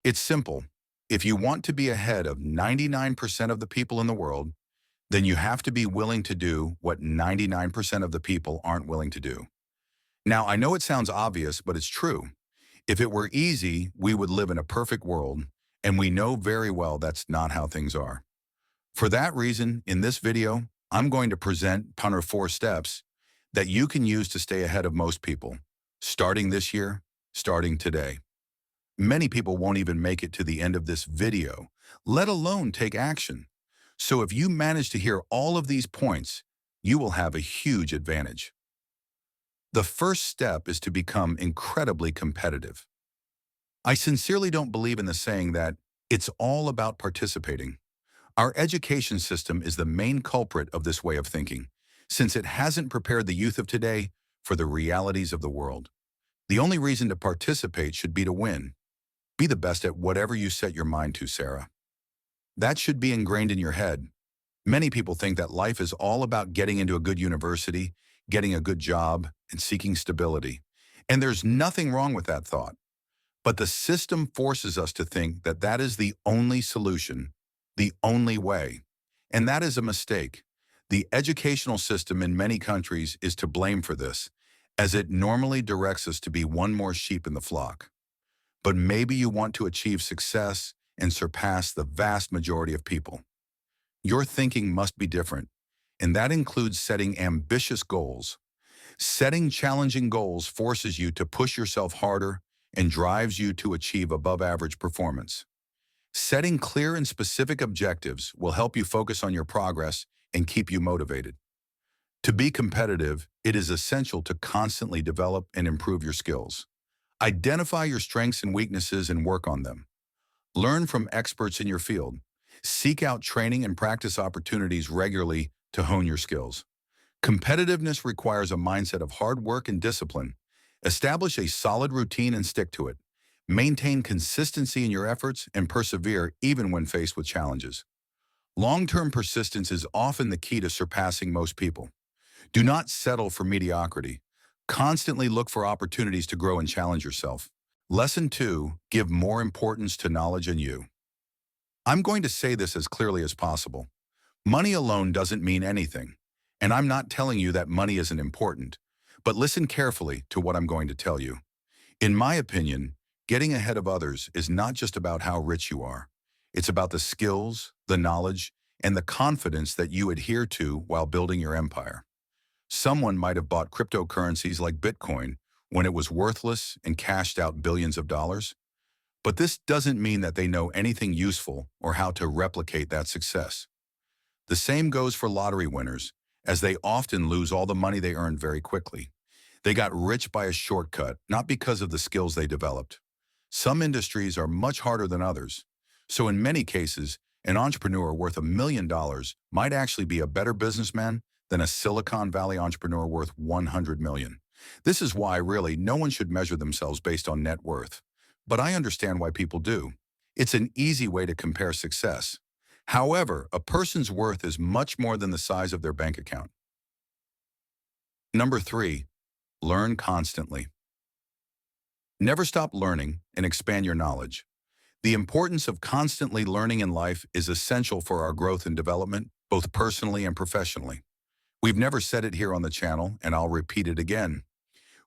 It's simple. If you want to be ahead of 99% of the people in the world, then you have to be willing to do what 99% of the people aren't willing to do. Now, I know it sounds obvious, but it's true. If it were easy, we would live in a perfect world, and we know very well that's not how things are. For that reason, in this video, I'm going to present Punter 4 steps that you can use to stay ahead of most people, starting this year, starting today. Many people won't even make it to the end of this video, let alone take action. So if you manage to hear all of these points, you will have a huge advantage. The first step is to become incredibly competitive. I sincerely don't believe in the saying that it's all about participating. Our education system is the main culprit of this way of thinking, since it hasn't prepared the youth of today for the realities of the world. The only reason to participate should be to win. Be the best at whatever you set your mind to, Sarah. That should be ingrained in your head. Many people think that life is all about getting into a good university, getting a good job, and seeking stability. And there's nothing wrong with that thought. But the system forces us to think that that is the only solution, the only way. And that is a mistake. The educational system in many countries is to blame for this, as it normally directs us to be one more sheep in the flock. But maybe you want to achieve success and surpass the vast majority of people. Your thinking must be different, and that includes setting ambitious goals. Setting challenging goals forces you to push yourself harder and drives you to achieve above-average performance. Setting clear and specific objectives will help you focus on your progress and keep you motivated. To be competitive, it is essential to constantly develop and improve your skills. Identify your strengths and weaknesses and work on them. Learn from experts in your field. Seek out training and practice opportunities regularly to hone your skills. Competitiveness requires a mindset of hard work and discipline. Establish a solid routine and stick to it. Maintain consistency in your efforts and persevere even when faced with challenges. Long-term persistence is often the key to surpassing most people. Do not settle for mediocrity. Constantly look for opportunities to grow and challenge yourself. Lesson 2, give more importance to knowledge and you. I'm going to say this as clearly as possible. Money alone doesn't mean anything. And I'm not telling you that money isn't important, but listen carefully to what I'm going to tell you. In my opinion, getting ahead of others is not just about how rich you are. It's about the skills, the knowledge, and the confidence that you adhere to while building your empire. Someone might have bought cryptocurrencies like Bitcoin when it was worthless and cashed out billions of dollars. But this doesn't mean that they know anything useful or how to replicate that success. The same goes for lottery winners, as they often lose all the money they earned very quickly. They got rich by a shortcut, not because of the skills they developed. Some industries are much harder than others. So in many cases, an entrepreneur worth $1 million might actually be a better businessman than a Silicon Valley entrepreneur worth 100 million. This is why really no one should measure themselves based on net worth. But I understand why people do. It's an easy way to compare success. However, a person's worth is much more than the size of their bank account. Number 3, learn constantly. Never stop learning and expand your knowledge. The importance of constantly learning in life is essential for our growth and development, both personally and professionally. We've never said it here on the channel, and I'll repeat it again.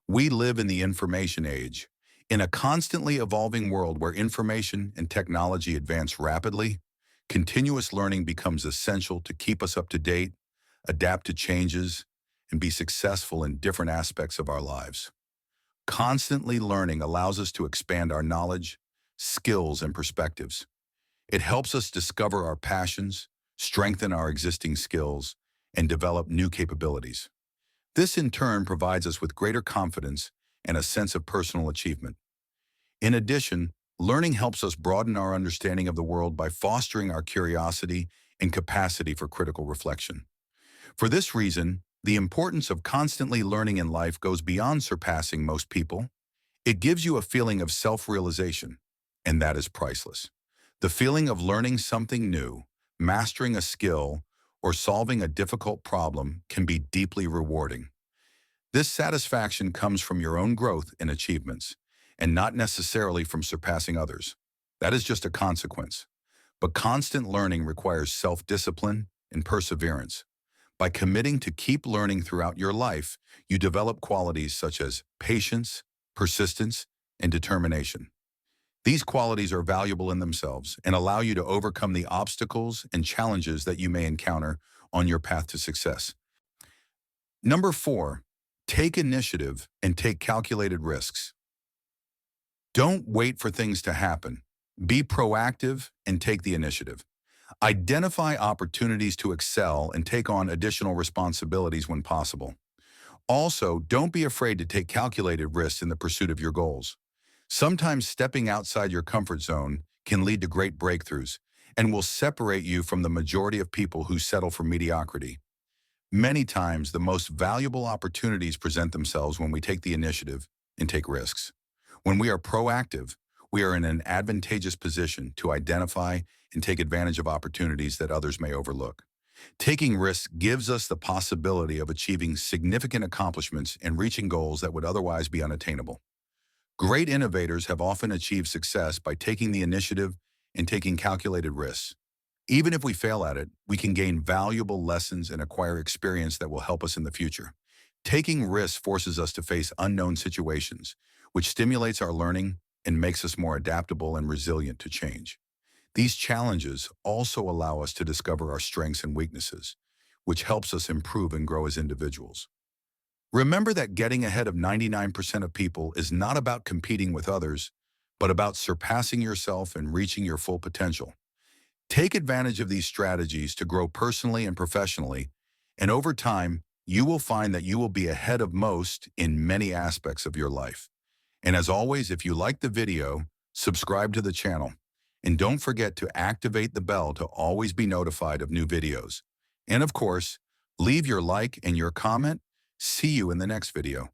We live in the information age. In a constantly evolving world where information and technology advance rapidly, continuous learning becomes essential to keep us up to date, adapt to changes, and be successful in different aspects of our lives. Constantly learning allows us to expand our knowledge, skills, and perspectives. It helps us discover our passions, strengthen our existing skills, and develop new capabilities. This in turn provides us with greater confidence and a sense of personal achievement. In addition, learning helps us broaden our understanding of the world by fostering our curiosity and capacity for critical reflection. For this reason, the importance of constantly learning in life goes beyond surpassing most people. It gives you a feeling of self-realization, and that is priceless. The feeling of learning something new, mastering a skill, or solving a difficult problem can be deeply rewarding. This satisfaction comes from your own growth and achievements, and not necessarily from surpassing others. That is just a consequence. But constant learning requires self-discipline and perseverance. By committing to keep learning throughout your life, you develop qualities such as patience, persistence, and determination. These qualities are valuable in themselves and allow you to overcome the obstacles and challenges that you may encounter on your path to success. Number 4, take initiative and take calculated risks. Don't wait for things to happen. Be proactive and take the initiative. Identify opportunities to excel and take on additional responsibilities when possible. Also, don't be afraid to take calculated risks in the pursuit of your goals. Sometimes stepping outside your comfort zone can lead to great breakthroughs and will separate you from the majority of people who settle for mediocrity. Many times, the most valuable opportunities present themselves when we take the initiative and take risks. When we are proactive, we are in an advantageous position to identify and take advantage of opportunities that others may overlook. Taking risks gives us the possibility of achieving significant accomplishments and reaching goals that would otherwise be unattainable. Great innovators have often achieved success by taking the initiative and taking calculated risks. Even if we fail at it, we can gain valuable lessons and acquire experience that will help us in the future. Taking risks forces us to face unknown situations, which stimulates our learning and makes us more adaptable and resilient to change. These challenges also allow us to discover our strengths and weaknesses, which helps us improve and grow as individuals. Remember that getting ahead of 99% of people is not about competing with others, but about surpassing yourself and reaching your full potential. Take advantage of these strategies to grow personally and professionally, and over time, you will find that you will be ahead of most in many aspects of your life. And as always, if you like the video, subscribe to the channel. And don't forget to activate the bell to always be notified of new videos. And of course, leave your like and your comment. See you in the next video.